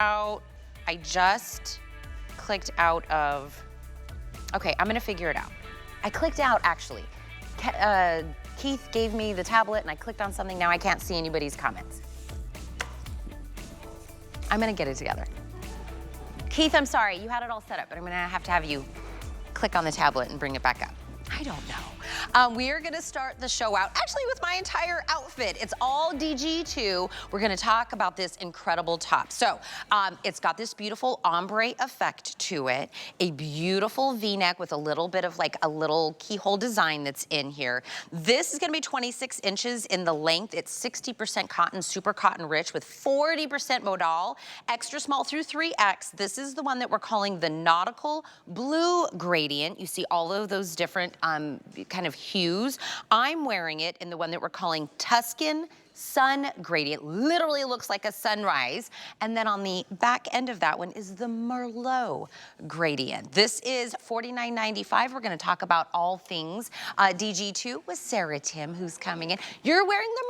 out. I just clicked out of, okay, I'm gonna figure it out. I clicked out actually. Keith gave me the tablet and I clicked on something. Now I can't see anybody's comments. I'm gonna get it together. Keith, I'm sorry, you had it all set up, but I'm gonna have to have you click on the tablet and bring it back up. I don't know. We are gonna start the show out actually with my entire outfit. It's all DG2. We're gonna talk about this incredible top. So it's got this beautiful ombre effect to it, a beautiful V-neck with a little bit of like a little keyhole design that's in here. This is gonna be 26 inches in the length. It's 60% cotton, super cotton rich with 40% modal, extra small through 3X. This is the one that we're calling the nautical blue gradient. You see all of those different kind of hues. I'm wearing it in the one that we're calling Tuscan sun gradient. Literally looks like a sunrise. And then on the back end of that one is the Merlot gradient. This is $49.95. We're gonna talk about all things DG2 with Sarah Tim, who's coming in. You're wearing the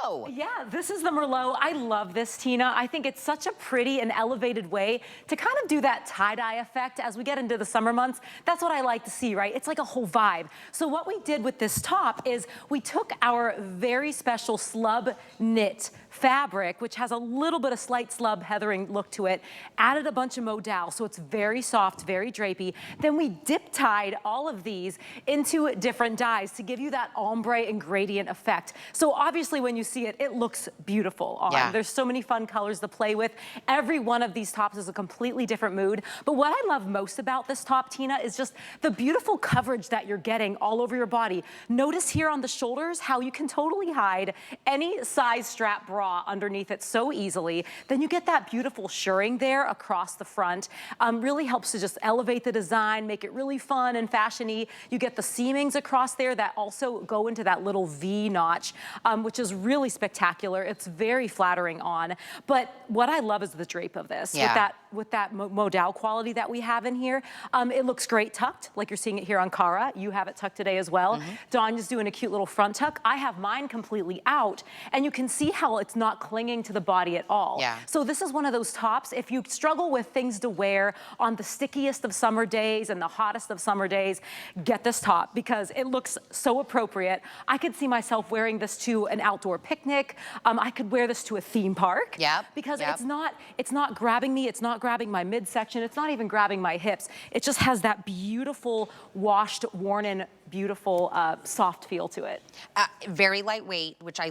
Merlot. Yeah, this is the Merlot. I love this, Tina. I think it's such a pretty and elevated way to kind of do that tie-dye effect as we get into the summer months. That's what I like to see, right? It's like a whole vibe. So what we did with this top is we took our very special slub knit fabric, which has a little bit of slight slub heathering look to it, added a bunch of modal, so it's very soft, very drapey. Then we dip tied all of these into different dyes to give you that ombre and gradient effect. So obviously when you see it, it looks beautiful on. Yeah. There's so many fun colors to play with. Every one of these tops is a completely different mood. But what I love most about this top, Tina, is just the beautiful coverage that you're getting all over your body. Notice here on the shoulders how you can totally hide any size strap bra underneath it so easily. Then you get that beautiful shirring there across the front. Really helps to just elevate the design, make it really fun and fashion-y. You get the seamings across there that also go into that little V notch, which is really spectacular. It's very flattering on. But what I love is the drape of this. Yeah. With that modal quality that we have in here. It looks great tucked, like you're seeing it here on Cara. You have it tucked today as well. Danya's doing a cute little front tuck. I have mine completely out, and you can see how it's not clinging to the body at all. Yeah. So this is one of those tops, if you struggle with things to wear on the stickiest of summer days and the hottest of summer days, get this top because it looks so appropriate. I could see myself wearing this to an outdoor picnic. I could wear this to a theme park. Yep. Because it's not grabbing me, it's not grabbing my midsection, it's not even grabbing my hips. It just has that beautiful, washed, worn-in, beautiful, soft feel to it. Very lightweight, which I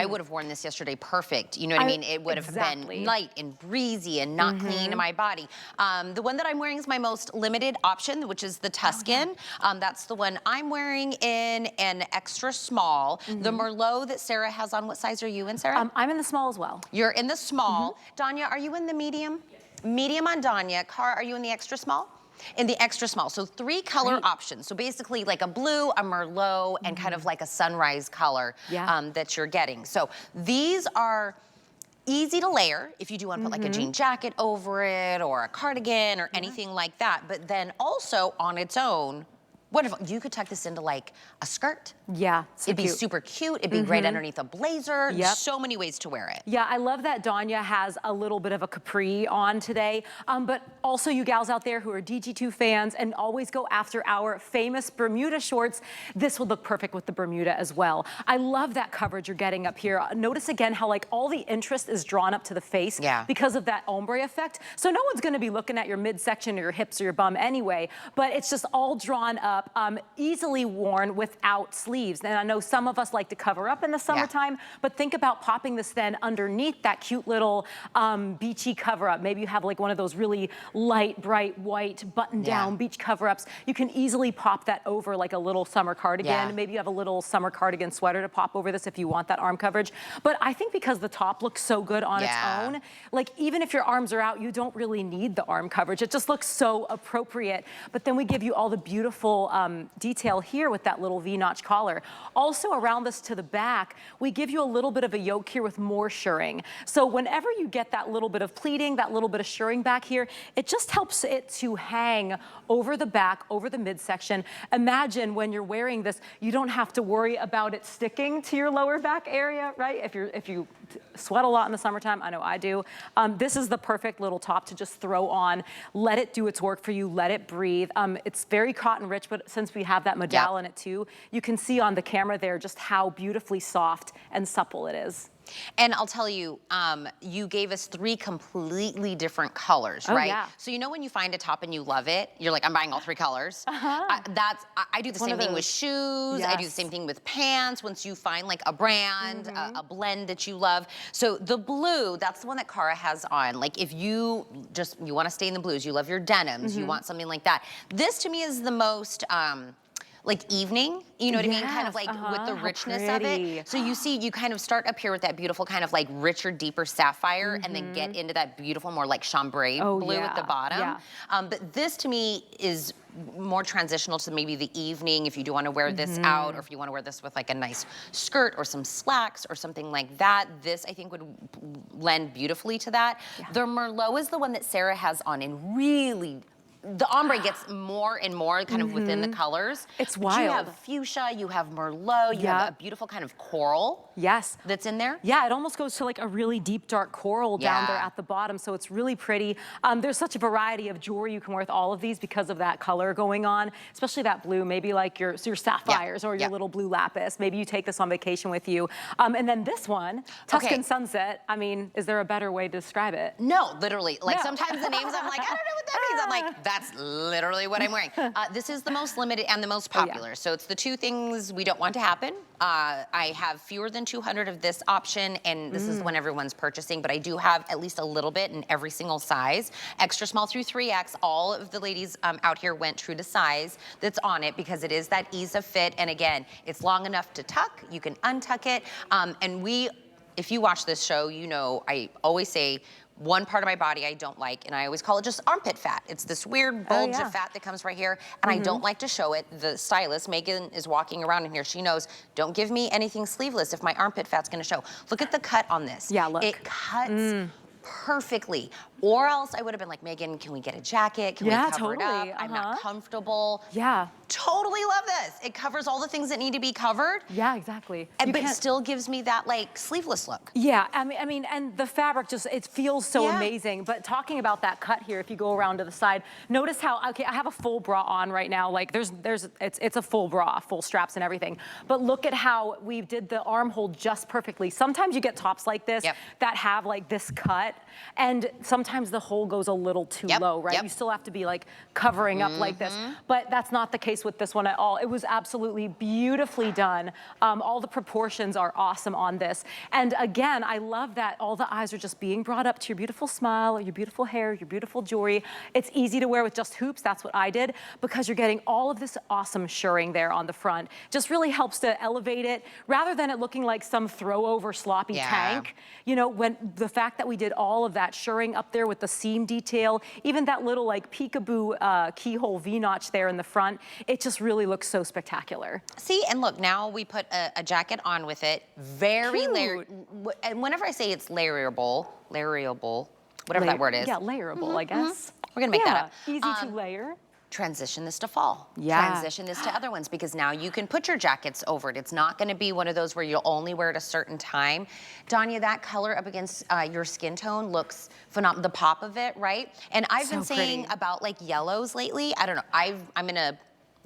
would have worn this yesterday perfect. You know what I mean? It would have been light and breezy and not clinging to my body. The one that I'm wearing is my most limited option, which is the Tuscan. That's the one I'm wearing in an extra small. The Merlot that Sarah has on, what size are you in, Sarah? I'm in the small as well. You're in the small. Danya, are you in the medium? Yes. Medium on Danya. Cara, are you in the extra small? In the extra small, so 3 color options. So basically like a blue, a Merlot, and kind of like a sunrise color that you're getting. So these are easy to layer if you do want to put like a jean jacket over it or a cardigan or anything like that. But then also on its own, what if you could tuck this into like a skirt? Yeah, so it'd be super cute. It'd be great underneath a blazer. So many ways to wear it. Yeah, I love that Danya has a little bit of a capri on today. But also you gals out there who are DG2 fans and always go after our famous Bermuda shorts, this would look perfect with the Bermuda as well. I love that coverage you're getting up here. Notice again how like all the interest is drawn up to the face because of that ombre effect. So no one's gonna be looking at your midsection or your hips or your bum anyway, but it's just all drawn up, easily worn without sleeves. And I know some of us like to cover up in the summertime, but think about popping this then underneath that cute little beachy cover up. Maybe you have like one of those really light, bright, white button-down beach cover-ups. You can easily pop that over like a little summer cardigan. Maybe you have a little summer cardigan sweater to pop over this if you want that arm coverage. But I think because the top looks so good on its own, like even if your arms are out, you don't really need the arm coverage. It just looks so appropriate. But then we give you all the beautiful detail here with that little V-notch collar. Also around this to the back, we give you a little bit of a yoke here with more shirring. So whenever you get that little bit of pleating, that little bit of shirring back here, it just helps it to hang over the back, over the midsection. Imagine when you're wearing this, you don't have to worry about it sticking to your lower back area, right? If you sweat a lot in the summertime, I know I do. This is the perfect little top to just throw on. Let it do its work for you. Let it breathe. It's very cotton rich, but since we have that modal in it too, you can see on the camera there just how beautifully soft and supple it is. And I'll tell you, you gave us 3 completely different colors, right? Yeah. So you know when you find a top and you love it, you're like, I'm buying all 3 colors. I do the same thing with shoes. I do the same thing with pants. Once you find like a brand, a blend that you love. So the blue, that's the one that Cara has on. Like if you want to stay in the blues, you love your denims, you want something like that. This to me is the most, like evening, you know what I mean? Kind of like with the richness of it. So you see, you kind of start up here with that beautiful kind of like richer, deeper sapphire and then get into that beautiful, more like chambray blue at the bottom. But this to me is more transitional to maybe the evening if you do want to wear this out, or if you want to wear this with like a nice skirt or some slacks or something like that. This I think would lend beautifully to that. The Merlot is the one that Sarah has on and really, the ombre gets more and more kind of within the colors. It's but wild. You have fuchsia, you have Merlot, you have a beautiful kind of coral. Yes. That's in there? Yeah, it almost goes to like a really deep dark coral down there at the bottom, so it's really pretty. There's such a variety of jewelry you can wear with all of these because of that color going on, especially that blue, maybe like your sapphires or your little blue lapis. Maybe you take this on vacation with you. And then this one, Tuscan Sunset, I mean, is there a better way to describe it? No, literally. Like sometimes the names I'm like, I don't know what that means. I'm like, that's literally what I'm wearing. This is the most limited and the most popular. So it's the 2 things we don't want to happen. I have fewer than 200 of this option, and this is when everyone's purchasing, but I do have at least a little bit in every single size. Extra small through 3X. All of the ladies out here went true to size that's on it because it is that ease of fit. And again, it's long enough to tuck. You can untuck it. And if you watch this show, you know I always say, one part of my body I don't like, and I always call it just armpit fat. It's this weird bulge of fat that comes right here, and I don't like to show it. The stylist, Megan, is walking around in here. She knows, don't give me anything sleeveless if my armpit fat's gonna show. Look at the cut on this. Yeah, look. It cuts perfectly. Or else I would have been like, Megan, can we get a jacket? Can we cover it up? I'm not comfortable. Yeah. Totally love this. It covers all the things that need to be covered. Yeah, exactly. But it still gives me that like sleeveless look. Yeah, I mean, and the fabric just, it feels so amazing. But talking about that cut here, if you go around to the side, notice how, okay, I have a full bra on right now. Like it's a full bra, full straps and everything. But look at how we did the armhole just perfectly. Sometimes you get tops like this that have like this cut, and sometimes the hole goes a little too low, right? You still have to be like covering up like this, but that's not the case with this one at all. It was absolutely beautifully done. All the proportions are awesome on this. And again, I love that all the eyes are just being brought up to your beautiful smile, or your beautiful hair, your beautiful jewelry. It's easy to wear with just hoops. That's what I did, because you're getting all of this awesome shirring there on the front. Just really helps to elevate it rather than it looking like some throw over sloppy tank. You know, when the fact that we did all of that shirring up there with the seam detail, even that little like peekaboo keyhole V-notch there in the front, it just really looks so spectacular. See, and look, now we put a jacket on with it, very layered. And whenever I say it's layerable, whatever that word is. Yeah, layerable, I guess. We're gonna make that up. Easy to layer. Transition this to fall. Transition this to other ones, because now you can put your jackets over it. It's not gonna be one of those where you'll only wear it a certain time. Danya, that color up against your skin tone looks phenomenal, the pop of it, right? And I've been saying about like yellows lately. I don't know, I'm in a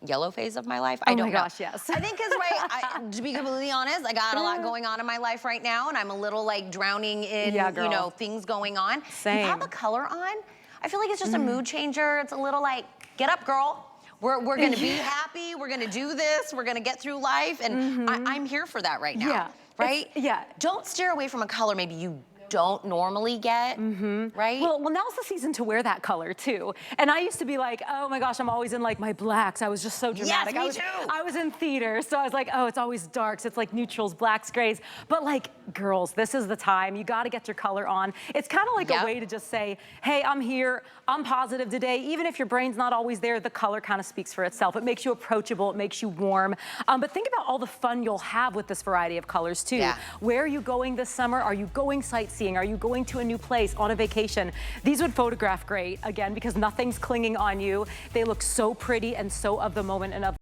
yellow phase of my life. I don't know. Oh my gosh, yes. I think it's to be completely honest, I got a lot going on in my life right now, and I'm a little like drowning in, you know, things going on. Same. You have a color on, I feel like it's just a mood changer. It's a little like, get up, girl. We're gonna be happy. We're gonna do this. We're gonna get through life, and I'm here for that right now. Right? Yeah. Don't steer away from a color maybe you don't normally get, right? Well, now's the season to wear that color too. And I used to be like, oh my gosh, I'm always in like my blacks. I was just so dramatic. Yes, me too. I was in theater, so I was like, oh, it's always darks. It's like neutrals, blacks, grays. But like, girls, this is the time. You got to get your color on. It's kind of like a way to just say, hey, I'm here. I'm positive today. Even if your brain's not always there, the color kind of speaks for itself. It makes you approachable. It makes you warm. But think about all the fun you'll have with this variety of colors too. Yeah. Where are you going this summer? Are you going sightseeing? Are you going to a new place on a vacation? These would photograph great, again, because nothing's clinging on you. They look so pretty and so of the moment and of